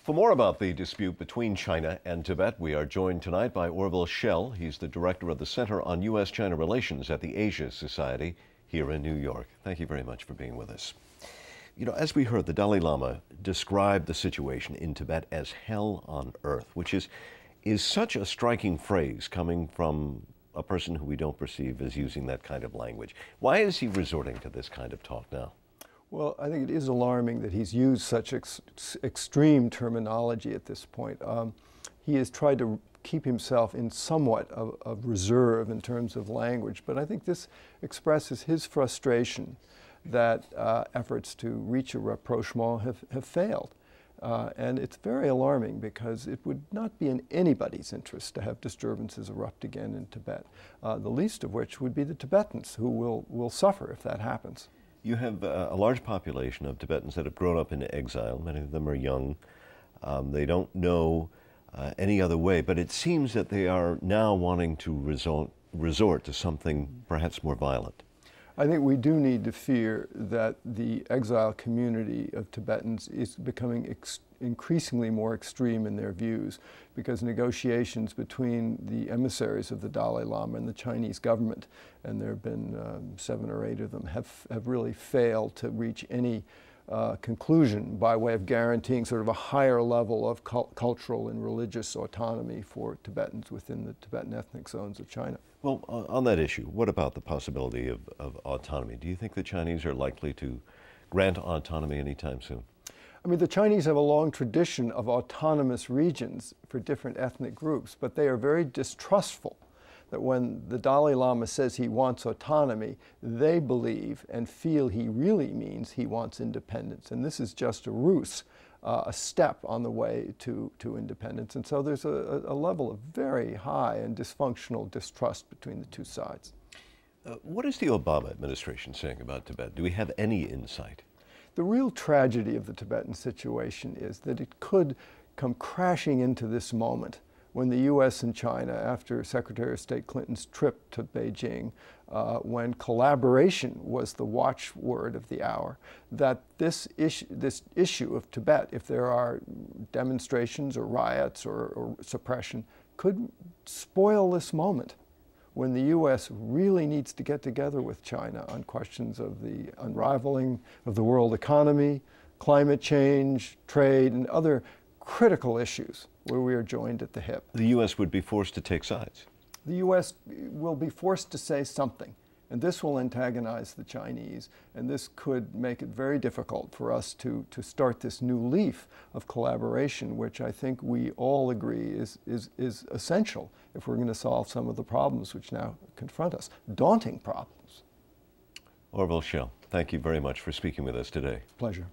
For more about the dispute between China and Tibet, we are joined tonight by Orville Schell. He's the director of the Center on U.S. China Relations at the Asia Society here in New York. Thank you very much for being with us. You know, as we heard, the Dalai Lama described the situation in Tibet as hell on earth, which is such a striking phrase coming from a person who we don't perceive as using that kind of language. Why is he resorting to this kind of talk now? Well, I think it is alarming that he's used such extreme terminology at this point. He has tried to keep himself in somewhat of reserve in terms of language, but I think this expresses his frustration that efforts to reach a rapprochement have failed. And it's very alarming because it would not be in anybody's interest to have disturbances erupt again in Tibet, the least of which would be the Tibetans, who will suffer if that happens. You have a large population of Tibetans that have grown up in exile. Many of them are young. They don't know any other way, but it seems that they are now wanting to resort to something perhaps more violent. I think we do need to fear that the exile community of Tibetans is becoming increasingly more extreme in their views, because negotiations between the emissaries of the Dalai Lama and the Chinese government, and there have been 7 or 8 of them, have really failed to reach any conclusion by way of guaranteeing sort of a higher level of cultural and religious autonomy for Tibetans within the Tibetan ethnic zones of China. Well, on that issue, what about the possibility of autonomy? Do you think the Chinese are likely to grant autonomy anytime soon? I mean, the Chinese have a long tradition of autonomous regions for different ethnic groups, but they are very distrustful that when the Dalai Lama says he wants autonomy, they believe and feel he really means he wants independence. And this is just a ruse, a step on the way to independence. And so there's a level of very high and dysfunctional distrust between the two sides. What is the Obama administration saying about Tibet? Do we have any insight? The real tragedy of the Tibetan situation is that it could come crashing into this moment when the U.S. and China, after Secretary of State Clinton's trip to Beijing, when collaboration was the watchword of the hour, that this issue of Tibet, if there are demonstrations or riots or suppression, could spoil this moment when the U.S. really needs to get together with China on questions of the unraveling of the world economy, climate change, trade, and other critical issues where we are joined at the hip. The U.S. would be forced to take sides. The U.S. will be forced to say something, and this will antagonize the Chinese, and this could make it very difficult for us to start this new leaf of collaboration, which I think we all agree is essential if we're going to solve some of the problems which now confront us, daunting problems. Orville Schell, thank you very much for speaking with us today. Pleasure.